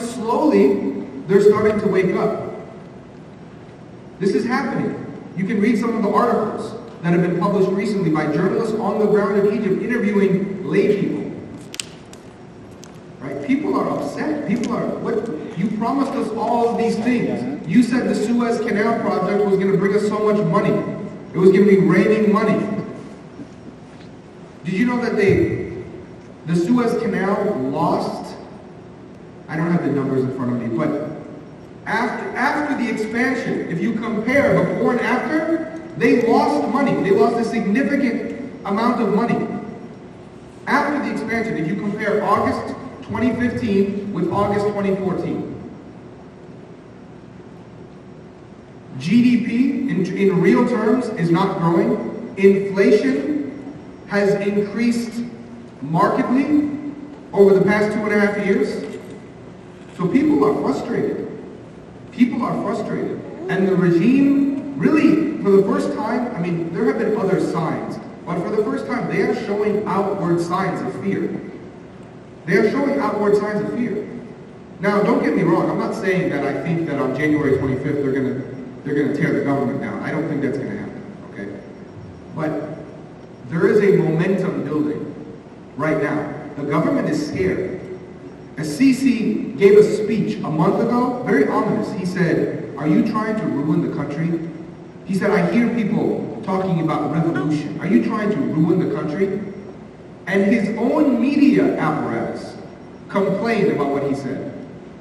slowly, they're starting to wake up. This is happening. You can read some of the articles that have been published recently by journalists on the ground in Egypt interviewing lay people. Right? People are upset. People are, what? You promised us all of these things. You said the Suez Canal project was going to bring us so much money. It was going to be raining money. Did you know that the Suez Canal lost, I don't have the numbers in front of me, but after the expansion, if you compare before and after, they lost money. They lost a significant amount of money. After the expansion, if you compare August 2015 with August 2014, GDP in real terms is not growing. Inflation has increased markedly over the past 2.5 years. So people are frustrated. People are frustrated. And the regime, really, for the first time, I mean, there have been other signs, but for the first time, they are showing outward signs of fear. They are showing outward signs of fear. Now, don't get me wrong. I'm not saying that I think that on January 25th they're gonna tear the government down. I don't think that's gonna happen. Okay, but there is a momentum building right now. The government is scared. Sisi gave a speech a month ago, very ominous. He said, "Are you trying to ruin the country?" He said, "I hear people talking about revolution. Are you trying to ruin the country?" And his own media apparatus complained about what he said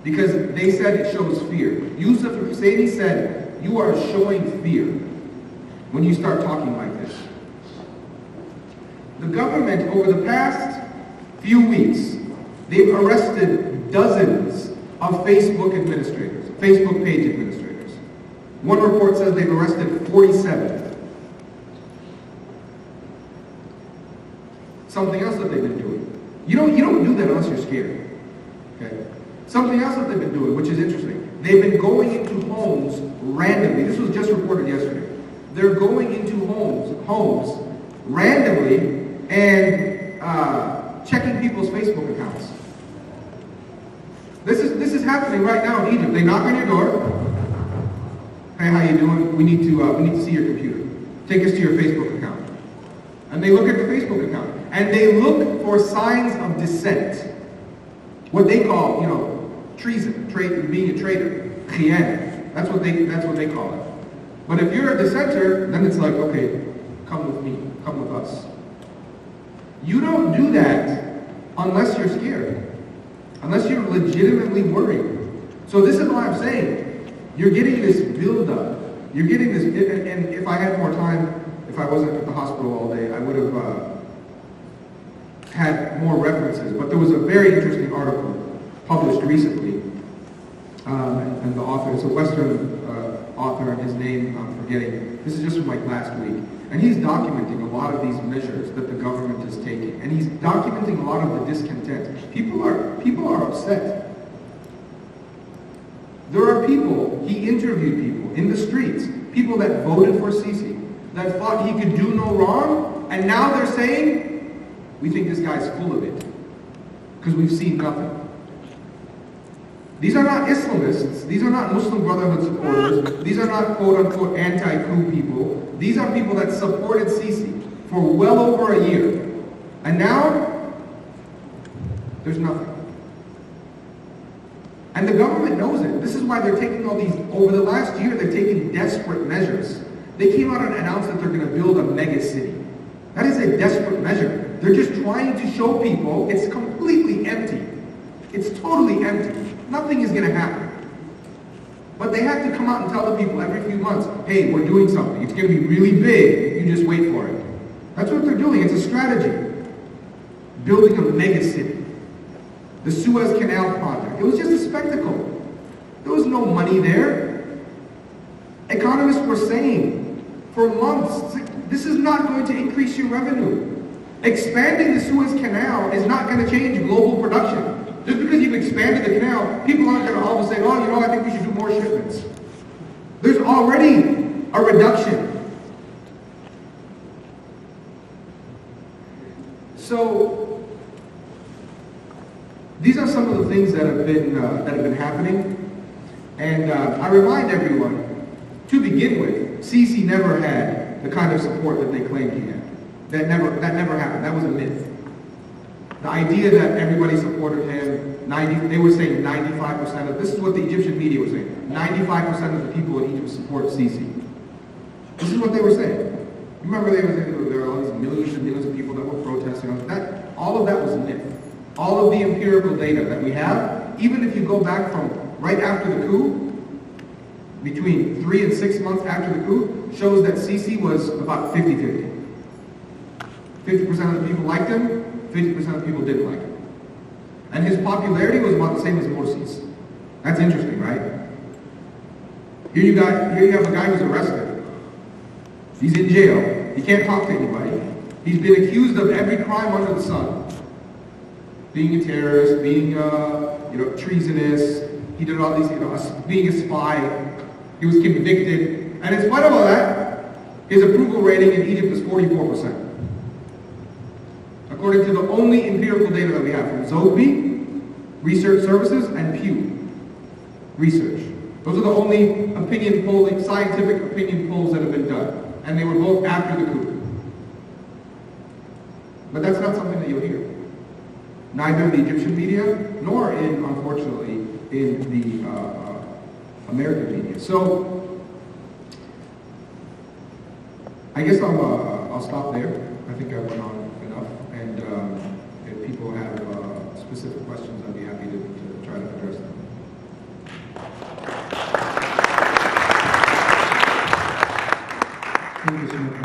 because they said it shows fear. Yusuf Husseini said, "You are showing fear when you start talking like this." The government, over the past few weeks, they've arrested dozens of Facebook administrators, Facebook page administrators. One report says they've arrested 47. Something else that they've been doing. You don't do that unless you're scared. Okay? Something else that they've been doing, which is interesting. They've been going into homes randomly. This was just reported yesterday. They're going into homes randomly and checking people's Facebook accounts. This is happening right now in Egypt. They knock on your door. Hey, how you doing? We need to see your computer. Take us to your Facebook account. And they look at the Facebook account. And they look for signs of dissent. What they call, treason, being a traitor. Khiyana. That's what they call it. But if you're a dissenter, then it's like, okay, come with me, come with us. You don't do that unless you're scared. Unless you're legitimately worried. So this is why I'm saying, you're getting this build-up. You're getting this, and if I had more time, if I wasn't at the hospital all day, I would have had more references. But there was a very interesting article published recently, and the author, it's a Western author, and his name I'm forgetting. This is just from like last week. And he's documenting a lot of these measures that the government is taking. And he's documenting a lot of the discontent. People are upset. There are people, he interviewed people in the streets, people that voted for Sisi, that thought he could do no wrong, and now they're saying, we think this guy's full of it, because we've seen nothing. These are not Islamists, these are not Muslim Brotherhood supporters, these are not quote-unquote anti-coup people. These are people that supported Sisi for well over a year. And now, there's nothing. And the government knows it. This is why they're taking all these, over the last year, they're taking desperate measures. They came out and announced that they're going to build a mega city. That is a desperate measure. They're just trying to show people it's completely empty. It's totally empty. Nothing is going to happen. But they have to come out and tell the people every few months, hey, we're doing something. It's going to be really big. You just wait for it. That's what they're doing. It's a strategy. Building a mega city. The Suez Canal project. It was just a spectacle. There was no money there. Economists were saying for months, this is not going to increase your revenue. Expanding the Suez Canal is not going to change global production. Just because you've expanded the canal, people aren't going to all of a sudden say, oh, I think we should do more shipments. There's already a reduction. So, these are some of the things that have been happening. And I remind everyone, to begin with, Sisi never had the kind of support that they claimed he had. That never happened. That was a myth. The idea that everybody supported him, they were saying 95% of, this is what the Egyptian media was saying, 95% of the people in Egypt support Sisi. This is what they were saying. Remember they were saying there were all these millions and millions of people that were protesting. All of that was a myth. All of the empirical data that we have, even if you go back from right after the coup, between 3 and 6 months after the coup, shows that Sisi was about 50-50. 50% of the people liked him, 50% of the people didn't like him. And his popularity was about the same as Morsi's. That's interesting, right? Here you have a guy who's arrested. He's in jail. He can't talk to anybody. He's been accused of every crime under the sun. Being a terrorist, being treasonous. He did all these, being a spy. He was convicted. And in spite of all that, his approval rating in Egypt is 44%. According to the only empirical data that we have from Zogby, Research Services, and Pew Research. Those are the only opinion polling, scientific opinion polls that have been done. And they were both after the coup. But that's not something that you'll hear. Neither the Egyptian media, nor unfortunately, in the American media. So, I guess I'll stop there. I think I went on enough. And if people have specific questions, I'd be happy to try to address them. Thank you so much.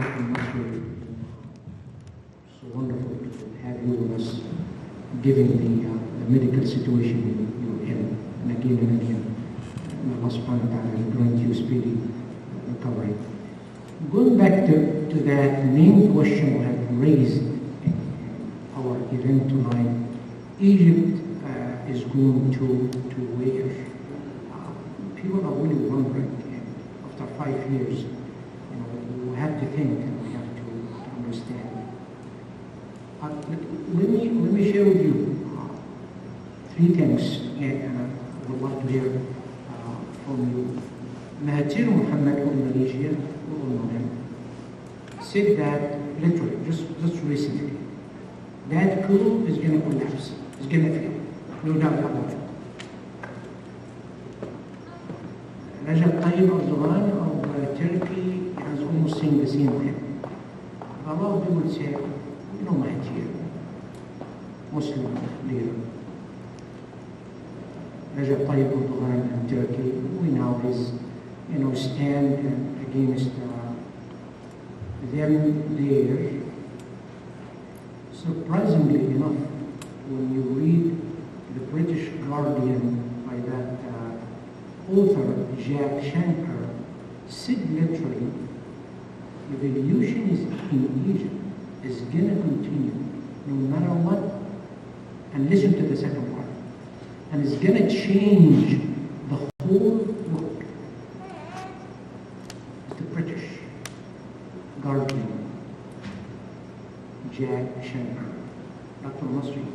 So wonderful to have you with us, given the medical situation you're in, and again. Allah subhanahu wa ta'ala grant you speedy recovery. Going back to that main question we have raised in our event tonight, Egypt is going to where? People are really wondering, after 5 years, we have to think and we have to understand. Let me share with you 3 things, and I would love to hear from you. Mahathir Mohamad of Malaysia, we all know him, said that literally, just recently, that coup is going to collapse, it's going to fail, no doubt about it. Recep Tayyip Erdogan of Turkey has almost saying the same thing. A lot of people say, Mahathir, Muslim leader. Recep Tayyip Erdogan in Turkey, we know his stand against them there. Surprisingly enough, when you read the British Guardian by that author Jack Shanker, said literally, the revolution in Egypt is going to continue no matter what. And listen to the second part. And it's going to change the whole world. It's the British Guardian, Jack Shanker, Dr. Masri.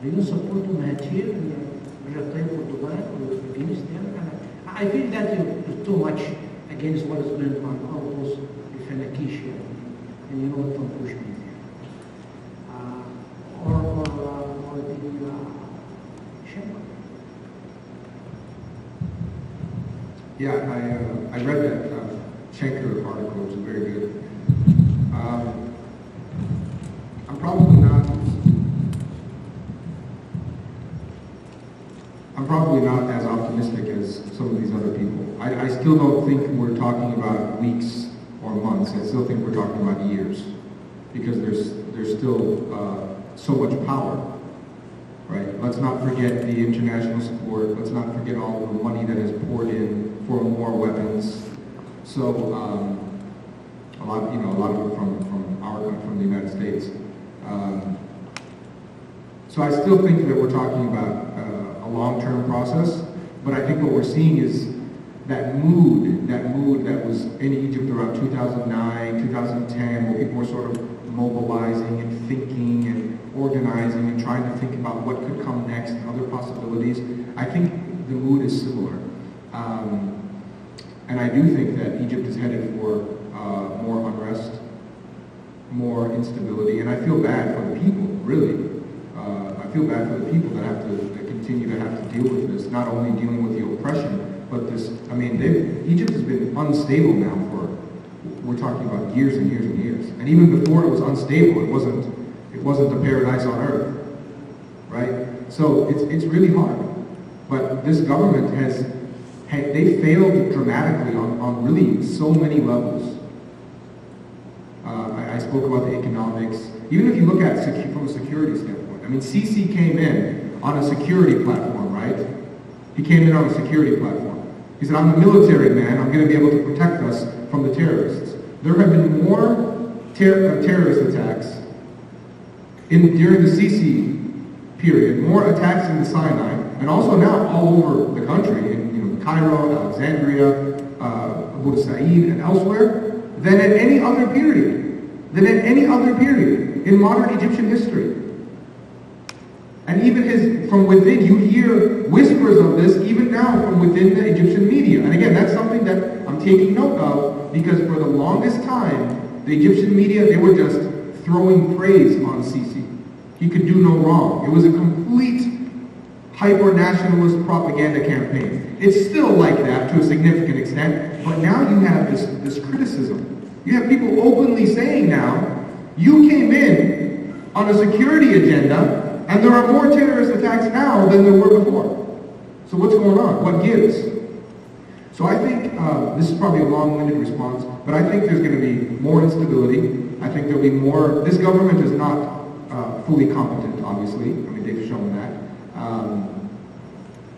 Are you supporting Mahathir and Recep Tayyip Erdogan or against them? I feel that is too much against what is going on, all those Fenakisha, and you know what from Bushman there. Or the Shanker. Yeah, I read that Shanker article. It was very good. I'm probably not as optimistic as some of these other people. I still don't think we're talking about weeks or months. I still think we're talking about years, because there's still so much power, right? Let's not forget the international support. Let's not forget all the money that is poured in for more weapons. So a lot of it from the United States. So I still think that we're talking about a long-term process, but I think what we're seeing is that mood that was in Egypt around 2009, 2010, where people were sort of mobilizing and thinking and organizing and trying to think about what could come next and other possibilities. I think the mood is similar. And I do think that Egypt is headed for more unrest, more instability, and I feel bad for the people, really. I feel bad for the people that have to continue to have to deal with this, not only dealing with the oppression, but this, I mean, Egypt has been unstable now for, we're talking about years and years and years. And even before it was unstable, it wasn't a paradise on earth, right? So it's really hard. But this government they failed dramatically on really so many levels. I spoke about the economics. Even if you look at from a security standpoint, I mean, Sisi came in on a security platform, right? He came in on a security platform. He said, I'm a military man, I'm going to be able to protect us from the terrorists. There have been more terrorist attacks during the Sisi period, more attacks in the Sinai, and also now all over the country, in Cairo, Alexandria, Abu Sa'id, and elsewhere, than at any other period. In modern Egyptian history. And even from within, you hear whispers of this even now from within the Egyptian media. And again, that's something that I'm taking note of, because for the longest time, the Egyptian media, they were just throwing praise on Sisi. He could do no wrong. It was a complete hyper-nationalist propaganda campaign. It's still like that to a significant extent, but now you have this criticism. You have people openly saying now, you came in on a security agenda, and there are more terrorist attacks now than there were before. So what's going on? What gives? So I think, this is probably a long-winded response, but I think there's going to be more instability. I think there'll be more, this government is not fully competent, obviously. I mean, they've shown that.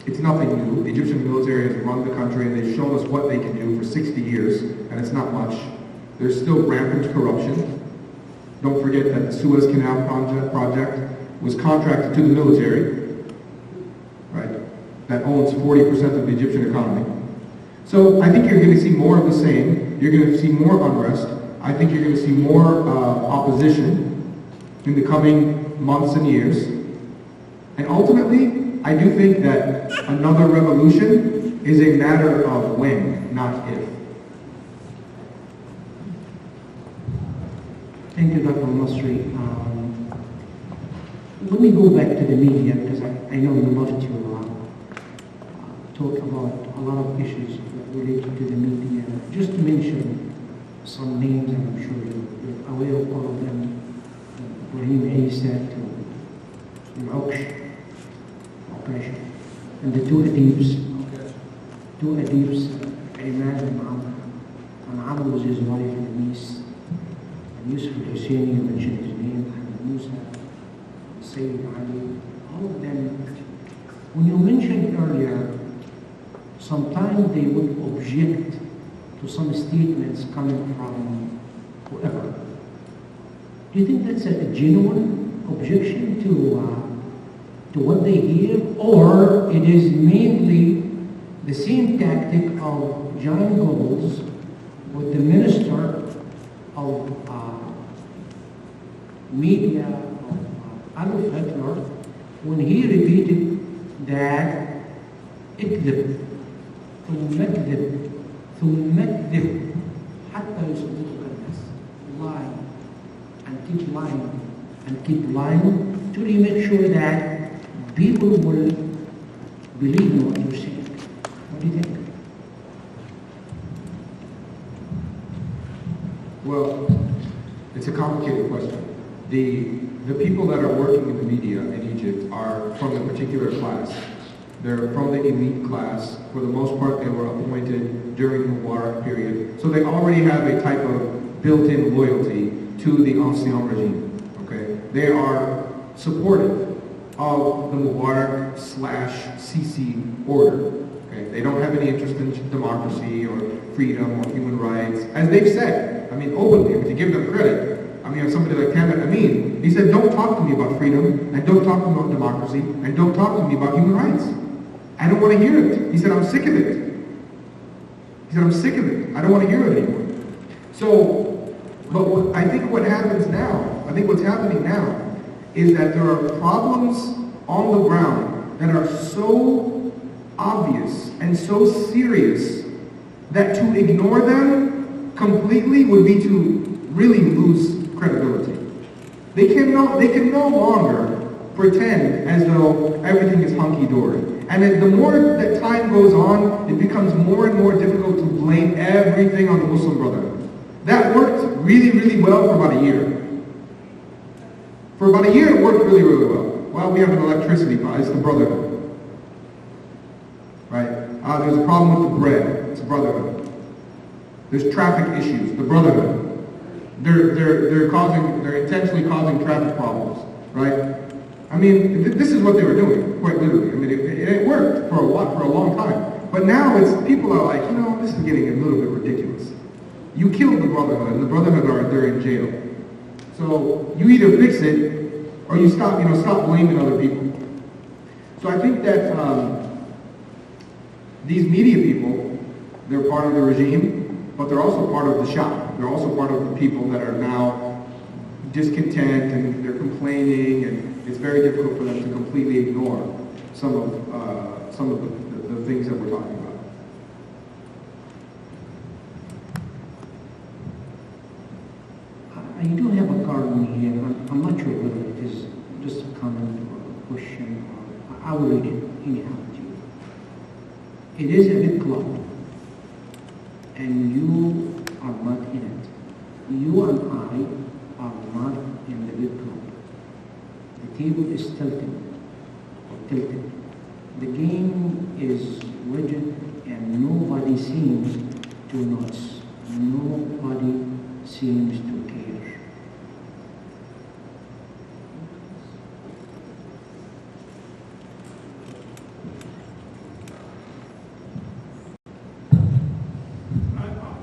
It's nothing new. The Egyptian military has run the country, and they've shown us what they can do for 60 years, and it's not much. There's still rampant corruption. Don't forget that the Suez Canal project was contracted to the military, right? That owns 40% of the Egyptian economy. So I think you're going to see more of the same. You're going to see more unrest. I think you're going to see more opposition in the coming months and years. And ultimately, I do think that another revolution is a matter of when, not if. Thank you, Dr. Masri. Let me go back to the media, because I know you love to talk about a lot of issues related to the media. Just to mention some names, and I'm sure you're aware of all of them. Ibrahim Isa to Al-Uqsh operation, and the two Adibs, Al-Iman and Amr was his wife, Denise. Yusuf al-Husseini, you mentioned his name, Ahmed Musa, Sayyid Ali, all of them. When you mentioned earlier, sometimes they would object to some statements coming from whoever. Do you think that's a genuine objection to what they hear, or it is mainly the same tactic of John Goebbels with the minister of media of Adolf Hitler, when he repeated that اكذب ثم اكذب ثم اكذب حتى يصدقك الناس, lie and keep lying and keep lying to really make sure that people will believe what you're saying. What do you think? Well, it's a complicated question. The people that are working in the media in Egypt are from a particular class. They're from the elite class. For the most part, they were appointed during the Mubarak period. So they already have a type of built-in loyalty to the ancien regime. Okay? They are supportive of the Mubarak/Sisi order. Okay? They don't have any interest in democracy or freedom or human rights, as they've said. I mean, openly, to give them credit. I mean, somebody like Hamdy El-Amin, he said, don't talk to me about freedom, and don't talk to me about democracy, and don't talk to me about human rights. I don't want to hear it. He said, I'm sick of it. He said, I'm sick of it. I don't want to hear it anymore. So, But I think what's happening now is that there are problems on the ground that are so obvious and so serious that to ignore them completely would be to really lose credibility. They can no longer pretend as though everything is hunky-dory. And the more that time goes on, it becomes more and more difficult to blame everything on the Muslim Brotherhood. That worked really, really well for about a year. For about a year, it worked really, really well. Well, we have an electricity problem. It's the Brotherhood. Right? There's a problem with the bread. It's the Brotherhood. There's traffic issues. The Brotherhood. They're intentionally causing traffic problems. Right? I mean, this is what they were doing, quite literally. I mean, it worked for a long time. But now people are like, this is getting a little bit ridiculous. You killed the Brotherhood, and the Brotherhood they're in jail. So you either fix it or you stop blaming other people. So I think that these media people, they're part of the regime, but they're also part of the shop. They're also part of the people that are now discontent and they're complaining, and it's very difficult for them to completely ignore some of the things that we're talking about. I do have a card in here. I'm not sure whether it is just a comment or a question, or I will read it anyhow to you. It is a big club, and you are not in it. You and I are not in the big club. The table is tilted. The game is rigid, and nobody seems to notice. Nobody seems to care.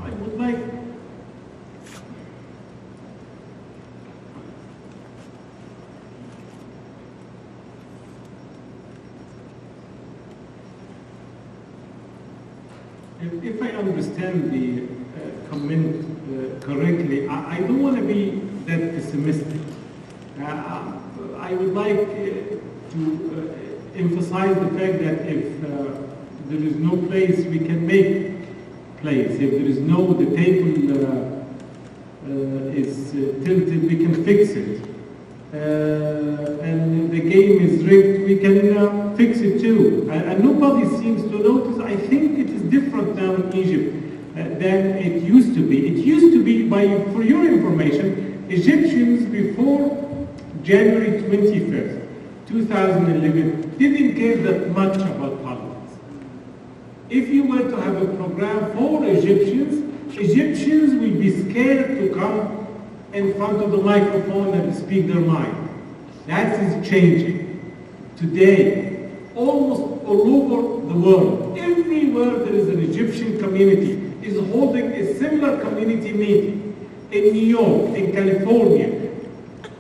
I would like if I understand the comment correctly, I don't want to be that pessimistic. I would like to emphasize the fact that if there is no place, we can make place. If there is the table is tilted, we can fix it. And the game is rigged, we can fix it too. And nobody seems to notice. I think it is different now in Egypt than it used to be. It used to be, for your information, Egyptians before January 25th, 2011, didn't care that much about politics. If you were to have a program for Egyptians will be scared to come in front of the microphone and speak their mind. That is changing. Today, almost all over the world, everywhere there is an Egyptian community is holding a similar community meeting. In New York, in California,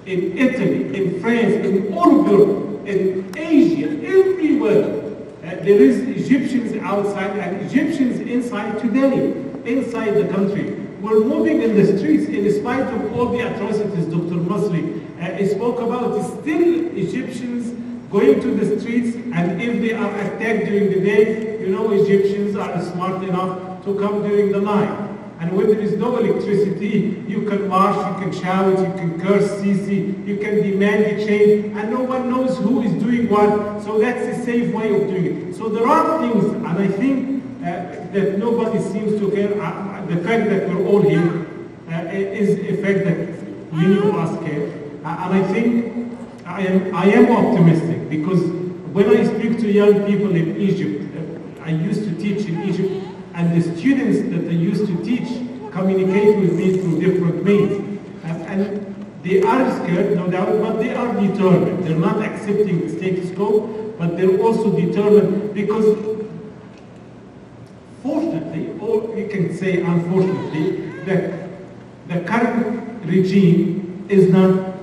in Italy, in France, in all of Europe, in Asia, everywhere. There is Egyptians outside and Egyptians inside today, inside the country. We're moving in the streets in spite of all the atrocities Dr. Masri spoke about. Still Egyptians going to the streets, and if they are attacked during the day, Egyptians are smart enough to come during the night. And when there is no electricity, you can march, you can shout, you can curse Sisi, you can demand a change, and no one knows who is doing what. So that's a safe way of doing it. So there are things, and I think that nobody seems to care. The fact that we're all here is a fact that many of us care. And I think I am optimistic, because when I speak to young people in Egypt, I used to teach in Egypt, and the students that I used to teach communicate with me through different means. And they are scared, no doubt, but they are determined. They're not accepting the status quo, but they're also determined, because fortunately, or you can say unfortunately, that the current regime is not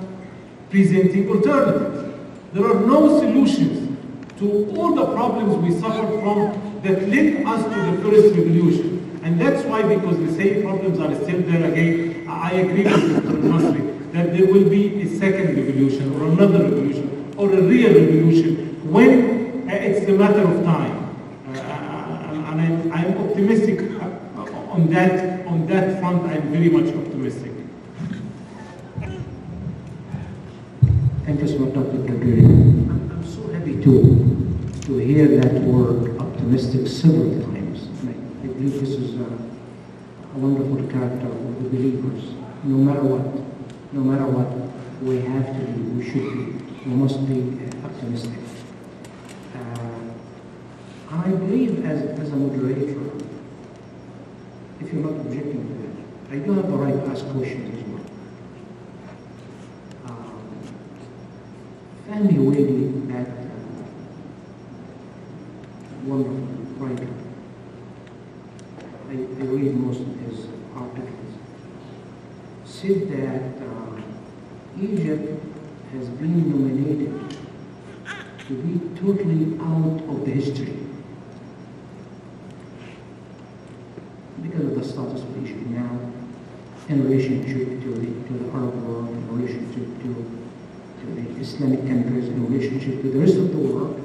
presenting alternatives. There are no solutions to all the problems we suffered from that led us to the first revolution. And that's why, because the same problems are still there again, I agree with Dr. Nasri that there will be a second revolution or another revolution or a real revolution when it's a matter of time. And I'm optimistic on that front. I'm very much optimistic. Thank you so much, Dr. Kadri. I'm so happy to hear that word optimistic several times. And I believe this is a wonderful character of the believers. No matter what we have to be, we should be. We must be optimistic. I believe as a moderator, if you're not objecting to that, I do have the right to ask questions as well. Fahmy Wadi, that wonderful writer, I read most of his articles, said that Egypt has been nominated to be totally out of the history because of the status of Egypt now in relationship to the Arab world, in relationship to the Islamic countries, in relationship to the rest of the world.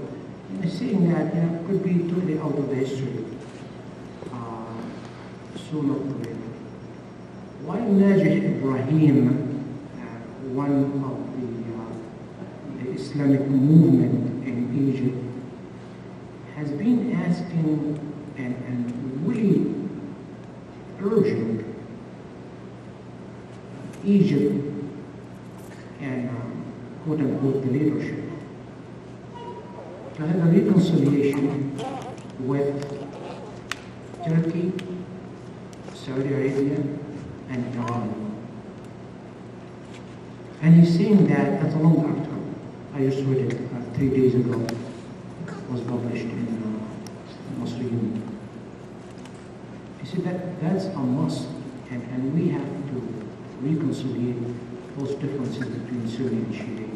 And saying that it could be totally out of the history sooner or later. While Najih Ibrahim, one of the Islamic movement in Egypt, has been asking and really urging Egypt and quote-unquote the leadership to have a reconciliation with Turkey, Saudi Arabia, and Iran. And he's saying that that's a long article. I just read it 3 days ago. It was published in Muslim. He said that that's a must, and we have to reconcile those differences between Sunni and Shia,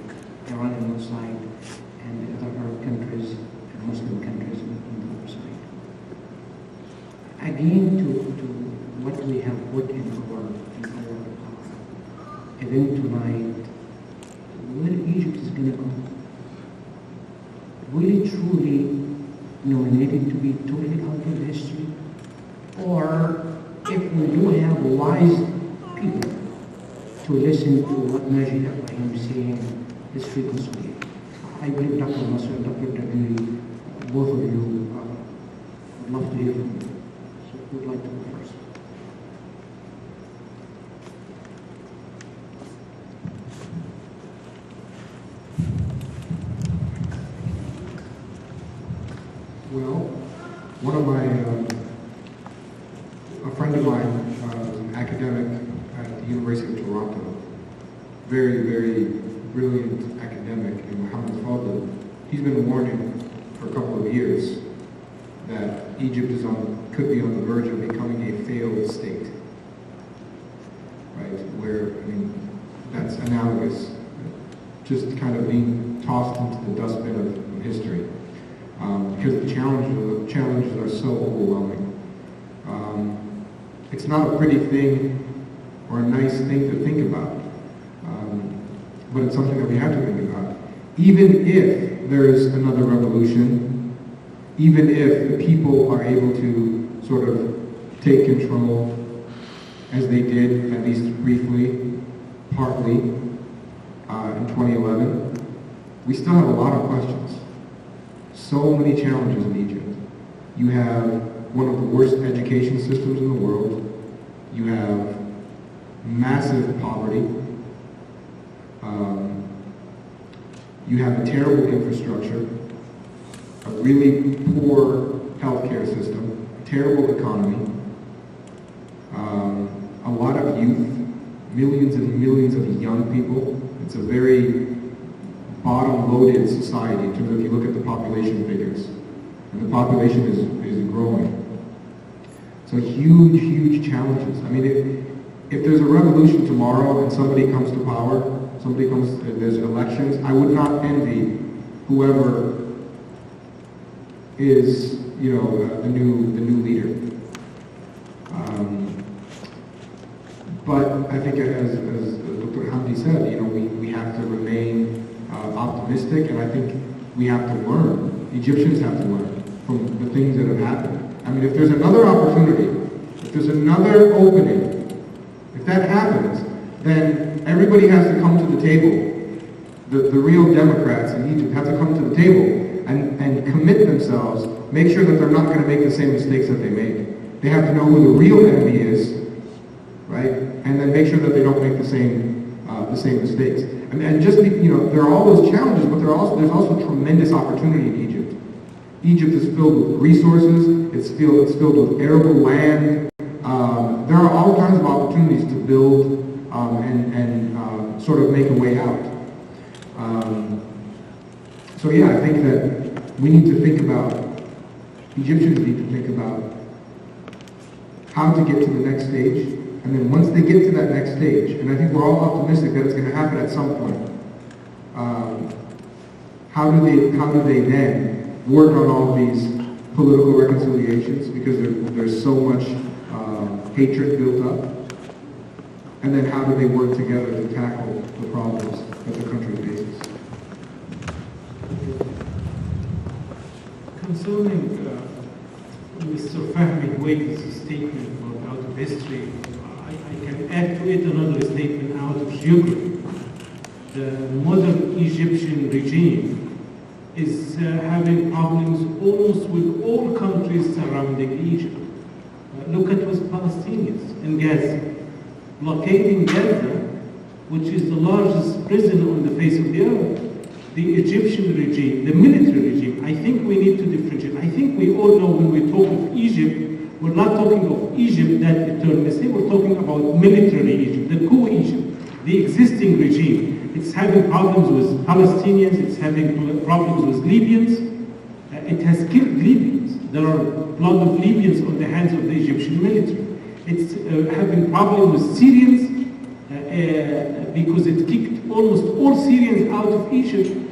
Iran on one side, and the other Arab countries and Muslim countries on the other side. Again, to what we have put in our event tonight, where Egypt is going to go. Will it truly nominated to be totally out of history? Or if we do have wise people to listen to what Najih Ibrahim is saying, is reconciliation. I believe Dr. Nasser and Dr. Dabiri, both of you, would love to hear from you. So who would like to go first? Well, one of my, a friend of mine was an academic at the University of Toronto, very, very brilliant academic, and Mohammed Fadl. He's been warning for a couple of years that Egypt could be on the verge of becoming a failed state, right? Where, I mean, that's analogous, just kind of being tossed into the dustbin of history. Because the challenges are so overwhelming. It's not a pretty thing or a nice thing to think about, but it's something that we have to think about. Even if there's another revolution, even if the people are able to sort of take control, as they did, at least briefly, partly, in 2011, we still have a lot of questions. So many challenges in Egypt. You have one of the worst education systems in the world. You have massive poverty. You have a terrible infrastructure, a really poor healthcare system, a terrible economy, a lot of youth, millions and millions of young people. It's a very bottom-loaded society in terms of if you look at the population figures. And the population is growing. So huge, huge challenges. I mean, if there's a revolution tomorrow and somebody comes to power, there's elections, I would not envy whoever is, the new leader. I think as Dr. Hamdi said, you know, we have to remain optimistic, and I think we have to learn. Egyptians have to learn from the things that have happened. I mean, if there's another opportunity, if there's another opening, if that happens, then everybody has to come to the table. The real Democrats in Egypt have to come to the table and commit themselves, make sure that they're not going to make the same mistakes that they made. They have to know who the real enemy is, right? And then make sure that they don't make the same mistakes. And just, you know, there are all those challenges, but there's also tremendous opportunity in Egypt. Egypt is filled with resources. It's filled with arable land. There are all kinds of opportunities to build and sort of make a way out. So yeah, I think that we need to think about, Egyptians need to think about how to get to the next stage, and then once they get to that next stage, and I think we're all optimistic that it's going to happen at some point, how do they then work on all these political reconciliations, because there's so much hatred built up, and then how do they work together to tackle the problems that the country faces? Concerning Mr. Fahmi Wade's statement about out of history, I can add to it another statement out of geography. The modern Egyptian regime is having problems almost with all countries surrounding Egypt. Look at with Palestinians in Gaza. Blockading Gaza, which is the largest prison on the face of the earth. The Egyptian regime, the military regime, I think we need to differentiate. I think we all know when we talk of Egypt, we're not talking of Egypt that eternally, we're talking about military Egypt, the coup Egypt, the existing regime. It's having problems with Palestinians, it's having problems with Libyans. It has killed Libyans. There are blood of Libyans on the hands of the Egyptian military. It's having problems with Syrians because it kicked almost all Syrians out of Egypt.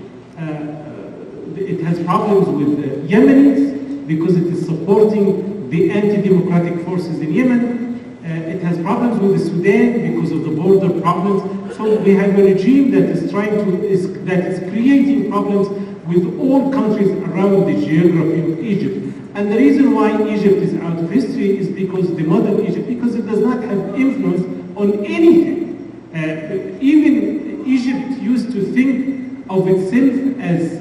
It has problems with Yemenis because it is supporting the anti-democratic forces in Yemen. It has problems with the Sudan because of the border problems. So we have a regime that is that is creating problems with all countries around the geography of Egypt. And the reason why Egypt is out of history is because the modern Egypt, because it does not have influence on anything. Even Egypt used to think of itself as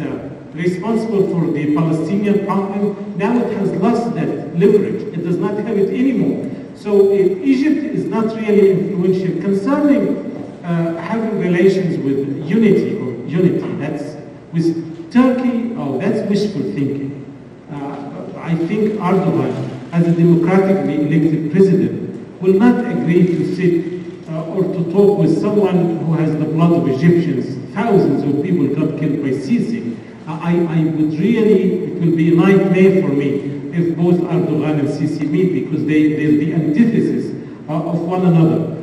responsible for the Palestinian problem. Now it has lost that leverage. It does not have it anymore. So Egypt is not really influential. Concerning having relations with unity, that's with Turkey, that's wishful thinking. I think Erdogan, as a democratically elected president, will not agree to sit or to talk with someone who has the blood of Egyptians. Thousands of people got killed by Sisi. I would really, it will be a nightmare for me if both Erdogan and Sisi meet, because they're the antithesis of one another.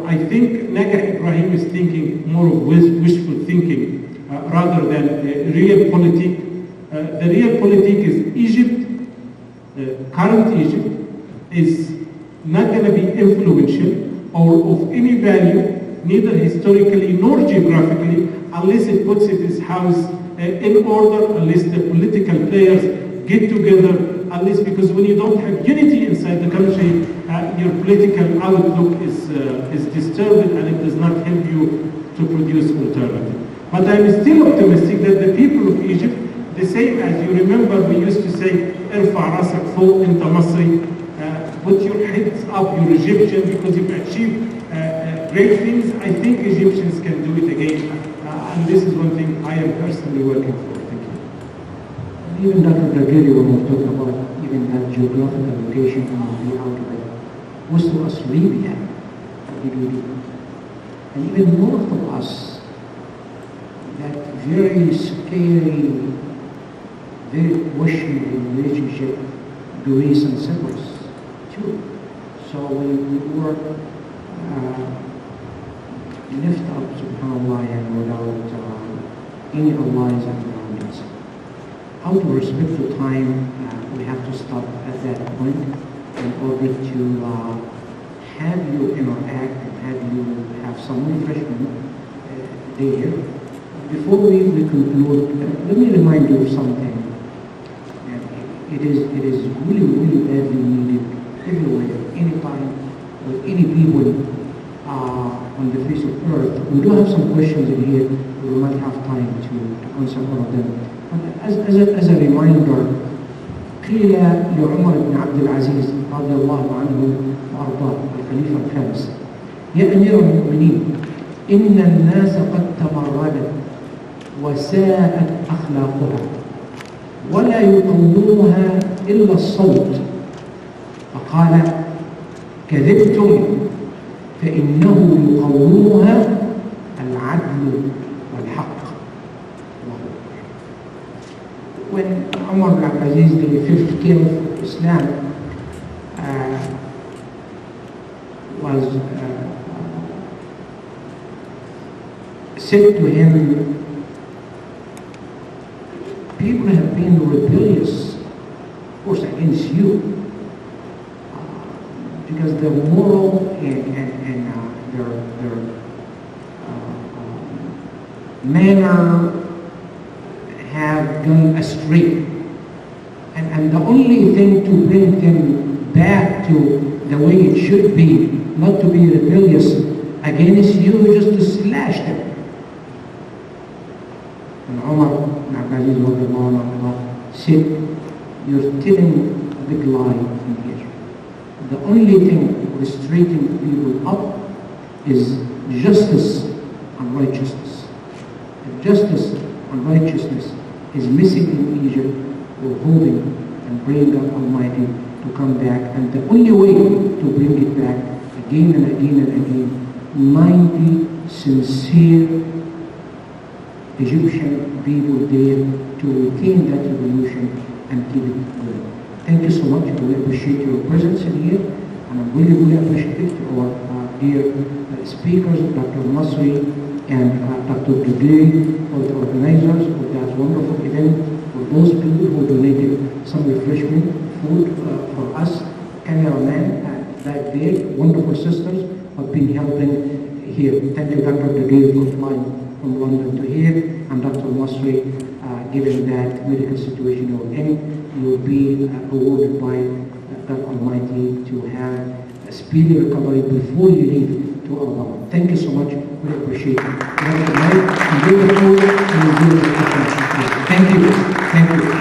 I think Nagah Ibrahim is thinking more of wishful thinking rather than real politic. The real politic is Egypt, current Egypt, is not going to be influential or of any value, neither historically nor geographically, unless it puts its house in order, unless the political players get together, unless, because when you don't have unity inside the country, your political outlook is disturbed and it does not help you to produce alternative. But I'm still optimistic that the people of Egypt, the same as you remember, we used to say, "Irfa rasak fawq anta Masri," put your heads up, you're Egyptian, because you've achieved great things. I think Egyptians can do it again, and this is one thing I am personally working for. Thank you. Even Dr. Dragiri, when we talk about even that geographical location of the outlet, was to us Libya. And even north of us, that very scary, very questionable relationship, Greece and Cyprus, too. So we work lift up subhanAllah and without any allies around us. Out of respectful time, we have to stop at that point in order to have you interact have you have some refreshment there. Before we conclude, let me remind you of something. It is really, really badly needed everywhere, anytime, with any people on the face of earth. We do have some questions in here. We will not have time to answer all of them. But as a reminder, قيل لعمر بن عبد العزيز رضي الله عنه وأرضاه الخليفة الخامس: يا أمير المؤمنين، إن الناس قد تمردت وساءت أخلاقها ولا يقومها إلا الصوت. فقال: كذبتم، فإنه يقومها العدل والحق. When Umar ibn Abdul Aziz, the fifth caliph of Islam, was said to him, people have been rebellious, of course, against you, because their moral and their manner have gone astray. And the only thing to bring them back to the way it should be, not to be rebellious against you, just to slash them. And Umar ibn Abdul Aziz said, you're telling a big lie in here. The only thing restraining people up is justice and righteousness. If justice and righteousness is missing in Egypt, we're holding and praying God Almighty to come back. And the only way to bring it back again and again and again, 90 sincere Egyptian people there to retain that revolution and keep it going. Thank you so much. We appreciate your presence in here, and I'm really, really appreciative to our dear speakers, Dr. Masri and Dr. Dudley, for the organizers of that wonderful event, for those people who donated some refreshment, food for us, cameraman back there, wonderful sisters who have been helping here. Thank you, Dr. Dudley, for flying from London to here, and Dr. Masri, given that medical situation you're in, you will be awarded by God Almighty to have a speedy recovery before you leave to Allah. Thank you so much. We appreciate it. Have a good night. Enjoy the food and enjoy the questions. Thank you. Thank you.